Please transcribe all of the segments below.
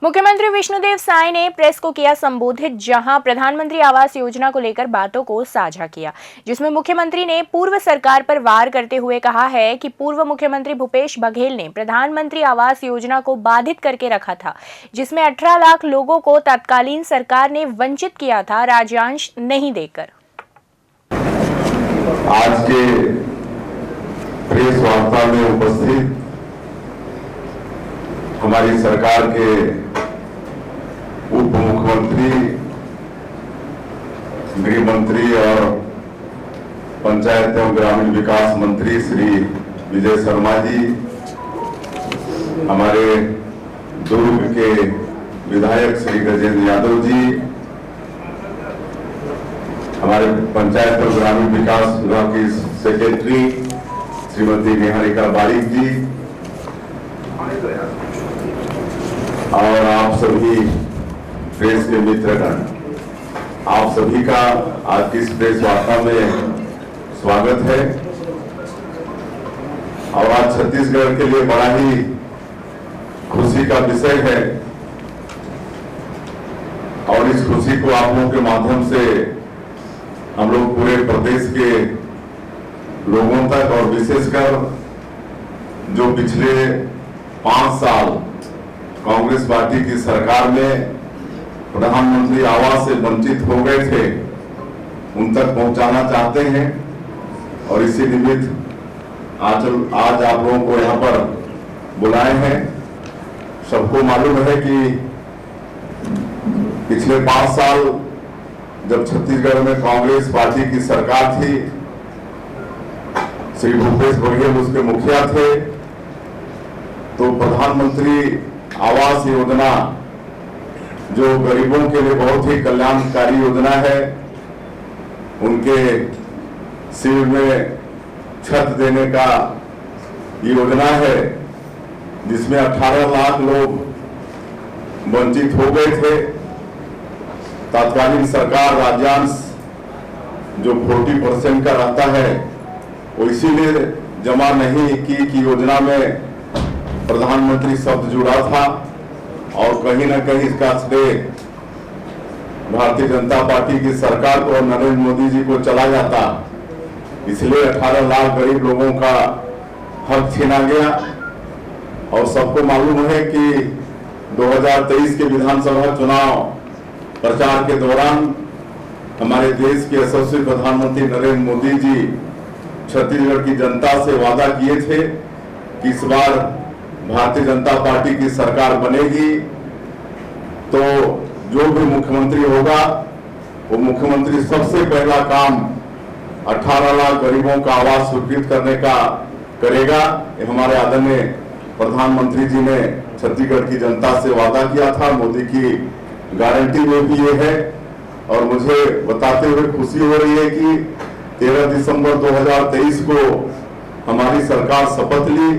मुख्यमंत्री विष्णुदेव साय ने प्रेस को किया संबोधित, जहां प्रधानमंत्री आवास योजना को लेकर बातों को साझा किया, जिसमें मुख्यमंत्री ने पूर्व सरकार पर वार करते हुए कहा है कि पूर्व मुख्यमंत्री भूपेश बघेल ने प्रधानमंत्री आवास योजना को बाधित करके रखा था, जिसमें 18 लाख लोगों को तत्कालीन सरकार ने वंचित किया था राज्यांश नहीं देकर। आज के प्रेस वार्ता में उपस्थित हमारी सरकार के उप मुख्यमंत्री, गृह मंत्री और पंचायत एवं ग्रामीण विकास मंत्री श्री विजय शर्मा जी, हमारे दुर्ग के विधायक श्री गजेंद्र यादव जी, हमारे पंचायत एवं ग्रामीण विकास विभाग की सेक्रेटरी श्रीमती निहारिका बारिक जी और आप सभी प्रेस के मित्रगण, आप सभी का आज की इस प्रेस वार्ता में स्वागत है। और आज छत्तीसगढ़ के लिए बड़ा ही खुशी का विषय है और इस खुशी को आप लोगों के माध्यम से हम लोग पूरे प्रदेश के लोगों तक और विशेषकर जो पिछले 5 साल कांग्रेस पार्टी की सरकार में प्रधानमंत्री आवास से वंचित हो गए थे, उन तक पहुंचाना चाहते हैं। और इसी निमित्त आज आप लोगों को यहां पर बुलाए हैं। सबको मालूम है कि पिछले 5 साल जब छत्तीसगढ़ में कांग्रेस पार्टी की सरकार थी, श्री भूपेश बघेल उसके मुखिया थे, तो प्रधानमंत्री आवास योजना जो गरीबों के लिए बहुत ही कल्याणकारी योजना है, उनके सिर में छत देने का योजना है, जिसमें 18 लाख लोग वंचित हो गए थे। तत्कालीन सरकार राज्यांश जो 40% का रहता है वो इसीलिए जमा नहीं की कि योजना में प्रधानमंत्री शब्द जुड़ा था और कहीं ना कहीं इसका श्रेय भारतीय जनता पार्टी की सरकार को और नरेंद्र मोदी जी को चला जाता, इसलिए 18 लाख गरीब लोगों का हक छीना गया। और सबको मालूम है कि 2023 के विधानसभा चुनाव प्रचार के दौरान हमारे देश के यशस्वी प्रधानमंत्री नरेंद्र मोदी जी छत्तीसगढ़ की जनता से वादा किए थे कि इस बार भारतीय जनता पार्टी की सरकार बनेगी तो जो भी मुख्यमंत्री होगा वो मुख्यमंत्री सबसे पहला काम 18 लाख गरीबों का आवास स्वीकृत करने का करेगा। ये हमारे आदरणीय प्रधानमंत्री जी ने छत्तीसगढ़ की जनता से वादा किया था। मोदी की गारंटी में भी ये है। और मुझे बताते हुए खुशी हो रही है कि 13 दिसंबर 2023 को हमारी सरकार शपथ ली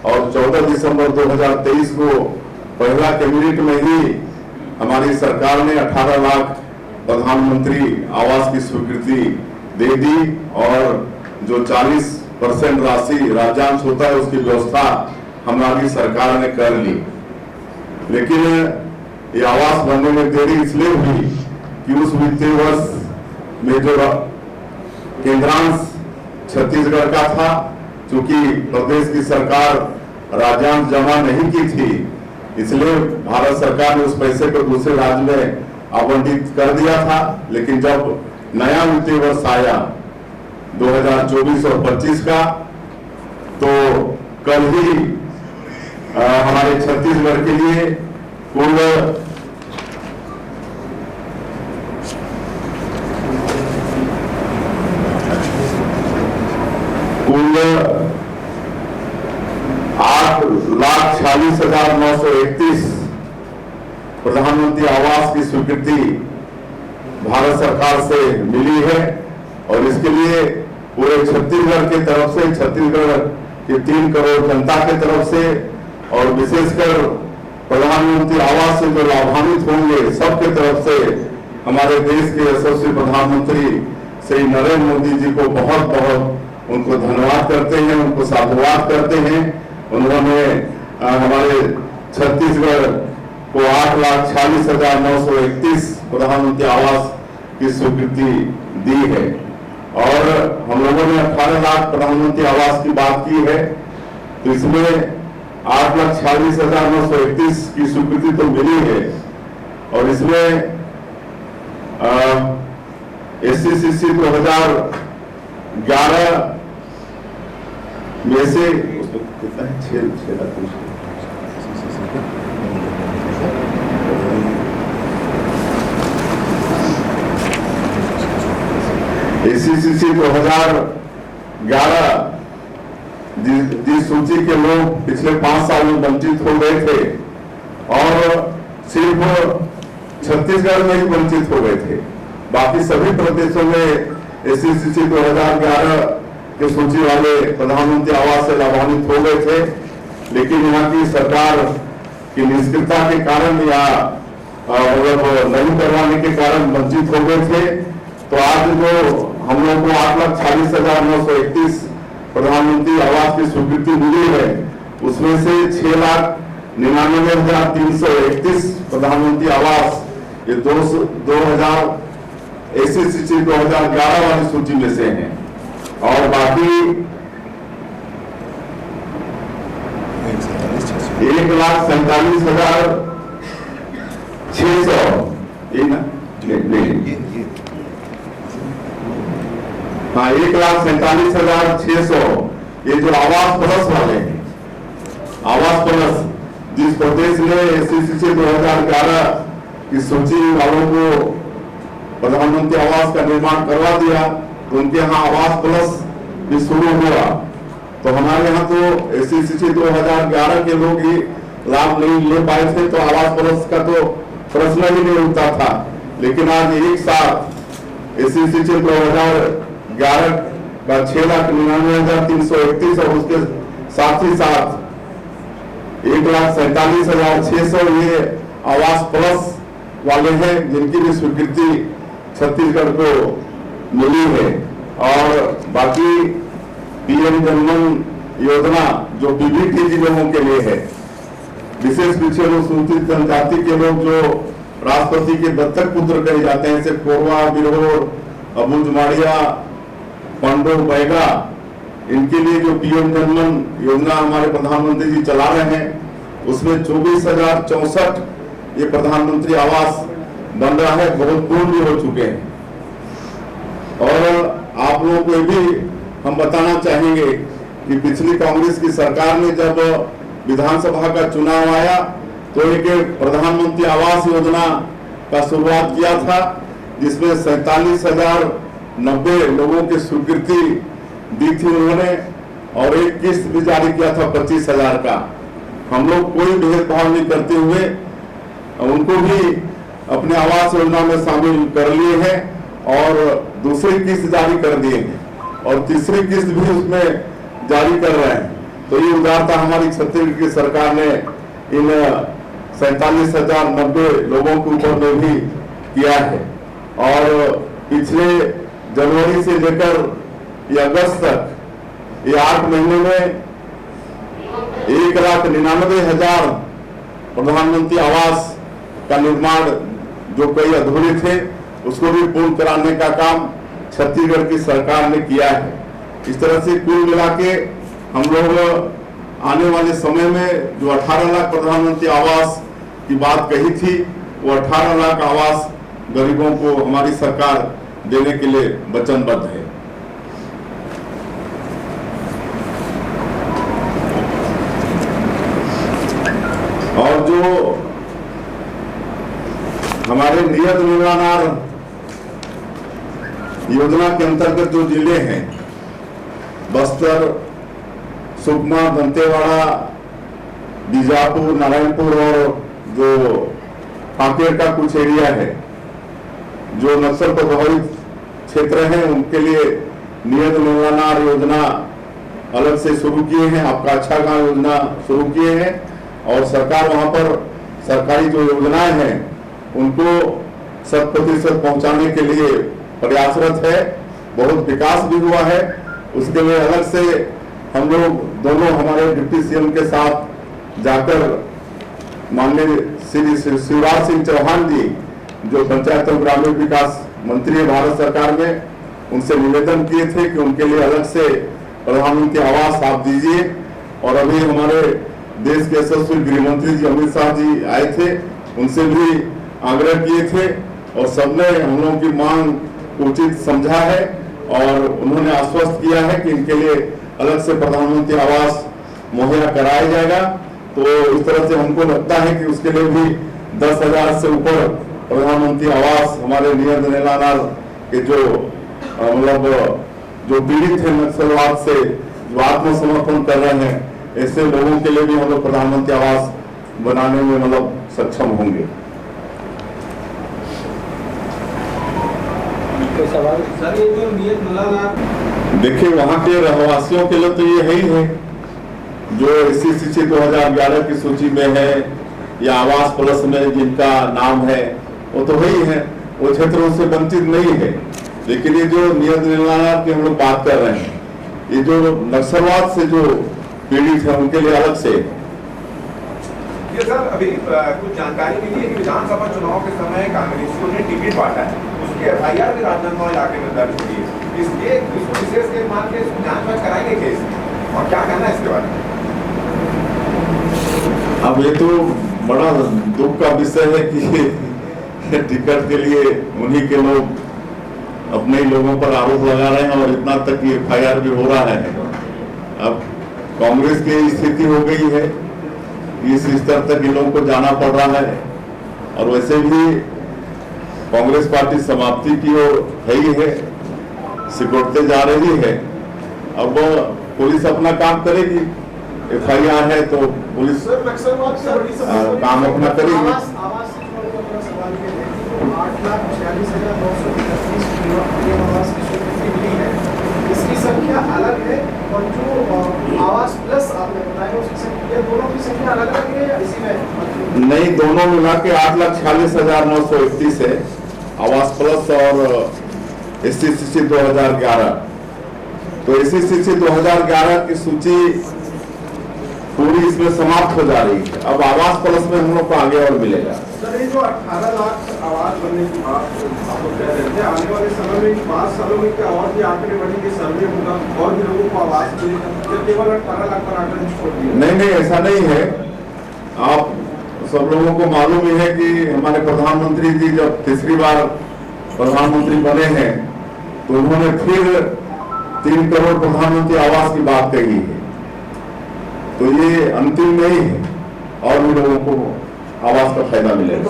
और 14 दिसंबर 2023 को पहला कैबिनेट में ही हमारी सरकार ने 18 लाख प्रधानमंत्री आवास की स्वीकृति दे दी और जो 40% राशि राज्यांश होता है उसकी व्यवस्था हमारी सरकार ने कर ली। लेकिन ये आवास बनने में देरी इसलिए हुई कि उस वित्तीय वर्ष में जो केंद्रांश छत्तीसगढ़ का था, क्योंकि प्रदेश की सरकार राज्यांश जमा नहीं की थी, इसलिए भारत सरकार ने उस पैसे को दूसरे राज्य में आवंटित कर दिया था। लेकिन जब नया वित्तीय वर्ष आया 2024 और 25 का, तो कल ही हमारे छत्तीसगढ़ के लिए कुल 8,46,931 प्रधानमंत्री आवास की स्वीकृति भारत सरकार से मिली है। और इसके लिए पूरे छत्तीसगढ़ की तरफ से, छत्तीसगढ़ के 3 करोड़ जनता की तरफ से और विशेषकर प्रधानमंत्री आवास से जो लाभान्वित होंगे सबके तरफ से हमारे देश के यशस्वी प्रधानमंत्री श्री नरेंद्र मोदी जी को बहुत बहुत उनको धन्यवाद करते हैं, उनको साधुवाद करते हैं। उन्होंने हमारे छत्तीसगढ़ को 8,46,931 प्रधानमंत्री आवास की स्वीकृति दी है। और हम लोगों ने 18 लाख प्रधानमंत्री आवास की बात की है, तो इसमें 8,46,931 की स्वीकृति तो मिली है। और इसमें SCCC 2011 में से कितना है, 6 लाख SCCC 2011 जिस सूची के लोग पिछले 5 साल में वंचित हो गए थे और सिर्फ छत्तीसगढ़ में ही वंचित हो गए थे, बाकी सभी प्रदेशों में SCCC 2011 के सूची वाले प्रधानमंत्री आवास से लाभान्वित हो गए थे। लेकिन यहाँ की सरकार की निष्क्रियता के कारण या मतलब नहीं करवाने के कारण वंचित हो गए थे। तो आज जो हम लोग को 8,46,931 प्रधानमंत्री आवास की स्वीकृति मिली है, उसमें से 6,99,331 प्रधानमंत्री आवास ये 2000 SCCC 2011 वाली सूची में से हैं। और बाकी 1,47,600 हाँ 1,47,600 ये जो आवास प्लस वाले हैं, आवास प्लस जिस प्रदेश ने SCCC 2011 की सूची वालों को प्रधानमंत्री आवास का निर्माण करवा दिया, तो उनके यहाँ आवास प्लस भी शुरू हुआ। तो हमारे यहाँ तो SCCC 2011 के लोग ही लाभ नहीं ले पाए थे, तो आवास प्लस का तो प्रश्न ही नहीं उठता था। लेकिन आज एक साथ SCCC 2011 का 6,99,331 और उसके साथ ही साथ 1,47,600 ये आवास प्लस वाले हैं, जिनकी भी स्वीकृति छत्तीसगढ़ को मिली है। और बाकी PM जनमन योजना जो PBTG लोगों के लिए है, विशेष पिछड़े अनुसूचित जनजाति के लोग जो राष्ट्रपति के दत्तक पुत्र कहे जाते हैं, जैसे कोरवा, बिरहोर, अबुझमाड़िया, पंडो, बैगा, इनके लिए जो PM जनमन योजना हमारे प्रधानमंत्री जी चला रहे हैं, उसमें 24,064 ये प्रधानमंत्री आवास बन रहा है, बहुत पूर्ण भी हो चुके हैं। और आप लोगों को भी हम बताना चाहेंगे कि पिछली कांग्रेस की सरकार ने जब विधानसभा का चुनाव आया तो एक प्रधानमंत्री आवास योजना का शुरुआत किया था, जिसमें 47,090 लोगों की स्वीकृति दी थी उन्होंने, और एक किस्त भी जारी किया था 25,000 का। हम लोग कोई भेदभाव नहीं करते हुए उनको भी अपने आवास योजना में शामिल कर लिए हैं और दूसरी किस्त जारी कर दिए हैं और तीसरी किस्त भी उसमें जारी कर रहे हैं। तो ये उदारता हमारी छत्तीसगढ़ की सरकार ने इन 47,090 लोगों के ऊपर में भी किया है। और पिछले जनवरी से लेकर ये अगस्त तक ये 8 महीने में 1,99,000 प्रधानमंत्री आवास का निर्माण जो कई अधूरे थे उसको भी पूर्ण कराने का काम छत्तीसगढ़ की सरकार ने किया है। इस तरह से कुल मिला के हम लोग आने वाले समय में जो 18 लाख प्रधानमंत्री आवास की बात कही थी, वो 18 लाख आवास गरीबों को हमारी सरकार देने के लिए वचनबद्ध है। और जो हमारे नियत निर्माण योजना के अंतर्गत जो जिले हैं, बस्तर, सुकमा, दंतेवाड़ा, बीजापुर, नारायणपुर और जो कांकेर का कुछ एरिया है, जो नक्सल प्रभावित क्षेत्र हैं, उनके लिए नियत निर्माण योजना अलग से शुरू किए हैं। आपका अच्छा गांव योजना शुरू किए हैं और सरकार वहां पर सरकारी जो योजनाएं हैं उनको 100% पहुंचाने के लिए प्रयासरत है। बहुत विकास भी हुआ है, उसके लिए अलग से हम लोग दोनों हमारे डिप्टी CM के साथ जाकर माननीय श्री शिवराज सिंह चौहान जी जो पंचायत और ग्रामीण विकास मंत्री है भारत सरकार में, उनसे निवेदन किए थे कि उनके लिए अलग से प्रधानमंत्री आवास आप दीजिए। और अभी हमारे देश के यशस्वी गृह मंत्री जी अमित शाह जी आए थे, उनसे भी आग्रह किए थे और सबने हम लोगों की मांग उचित समझा है और उन्होंने आश्वस्त किया है कि इनके लिए अलग से प्रधानमंत्री आवास मुहैया कराया जाएगा। तो इस तरह से हमको लगता है कि उसके लिए भी 10,000 से ऊपर प्रधानमंत्री आवास हमारे नियर तेलंगाना के जो मतलब जो पीड़ित है नक्सलवाद से, जो आत्मसमर्पण कर रहे हैं, ऐसे लोगों के लिए भी हम लोग प्रधानमंत्री आवास बनाने में मतलब सक्षम होंगे। सर ये जो नियत नाला देखिए वहाँ के रहवासियों के लिए तो ये है ही है, जो SC 2011 की सूची में है या आवास प्लस में जिनका नाम है वो तो वही है, वो क्षेत्रों से वंचित नहीं है। लेकिन ये जो नियत तेलंगाना की हम लोग बात कर रहे हैं, ये जो नक्सलवाद से जो पीड़ित है उनके लिए अलग से। ये सर अभी कुछ जानकारी मिली है कि विधानसभा चुनाव के समय कांग्रेसियों ने टिकट बांटा है, उसकी FIR भी राजनांदगांव इलाके में दर्ज हुई है। इसलिए इसको विशेष के मान के इसको जांच कराएंगे केस और क्या कहना है इसके बारे में? अब ये तो बड़ा दुख का विषय है कि टिकट के लिए उन्हीं के लोग अपने ही लोगों पर आरोप लगा रहे हैं और इतना तक कि FIR भी हो रहा है। अब कांग्रेस की स्थिति हो गई है, इस स्तर तक इन लोगों को जाना पड़ रहा है और वैसे भी कांग्रेस पार्टी समाप्ति की ओर है ही है, सिकुड़ते जा रही है। अब पुलिस अपना काम करेगी, FIR है तो पुलिस काम अपना करेगी। 8,46,933 इसकी संख्या अलग है और जो आवास प्लस आपने बताया उसकी संख्या, दोनों की संख्या अलग अलग है या इसी में? नहीं, दोनों मिला के 8,46,931 है, आवास प्लस और SC 2011। तो SC 2011 की सूची पूरी इसमें समाप्त हो जा रही है। अब आवास प्लस में हम लोग को आगे और मिलेगा। सर ये जो 18 लाख आवास बनने की बात आप लोग कह रहे थे, आने वाले समय में 5 सालों में क्या और भी आंकड़े बढ़ेंगे, सर्वे होगा और भी लोगों को आवास मिलेगा या केवल 18 लाख पर आंकड़े छोड़ दिए? नहीं, ऐसा नहीं है। आप सब लोगों को मालूम ही है कि हमारे प्रधानमंत्री जी जब तीसरी बार प्रधानमंत्री बने हैं तो उन्होंने फिर 3 करोड़ प्रधानमंत्री आवास की बात कही है। तो ये अंतिम नहीं है और भी लोगों को आवास का फायदा मिलेगा।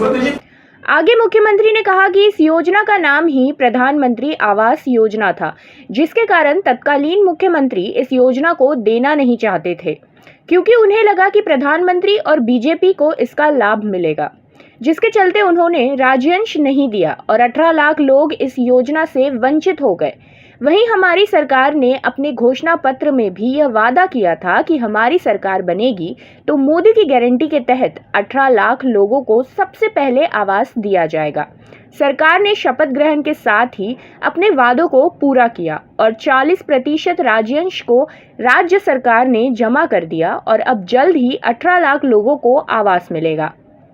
आगे मुख्यमंत्री ने कहा कि इस योजना का नाम ही प्रधानमंत्री आवास योजना था, जिसके कारण तत्कालीन मुख्यमंत्री इस योजना को देना नहीं चाहते थे, क्योंकि उन्हें लगा कि प्रधानमंत्री और बीजेपी को इसका लाभ मिलेगा, जिसके चलते उन्होंने राज्यांश नहीं दिया और 18 लाख लोग इस योजना से वंचित हो गए। वहीं हमारी सरकार ने अपने घोषणा पत्र में भी यह वादा किया था कि हमारी सरकार बनेगी तो मोदी की गारंटी के तहत 18 लाख लोगों को सबसे पहले आवास दिया जाएगा। सरकार ने शपथ ग्रहण के साथ ही अपने वादों को पूरा किया और 40% राज्यांश को राज्य सरकार ने जमा कर दिया और अब जल्द ही 18 लाख लोगों को आवास मिलेगा।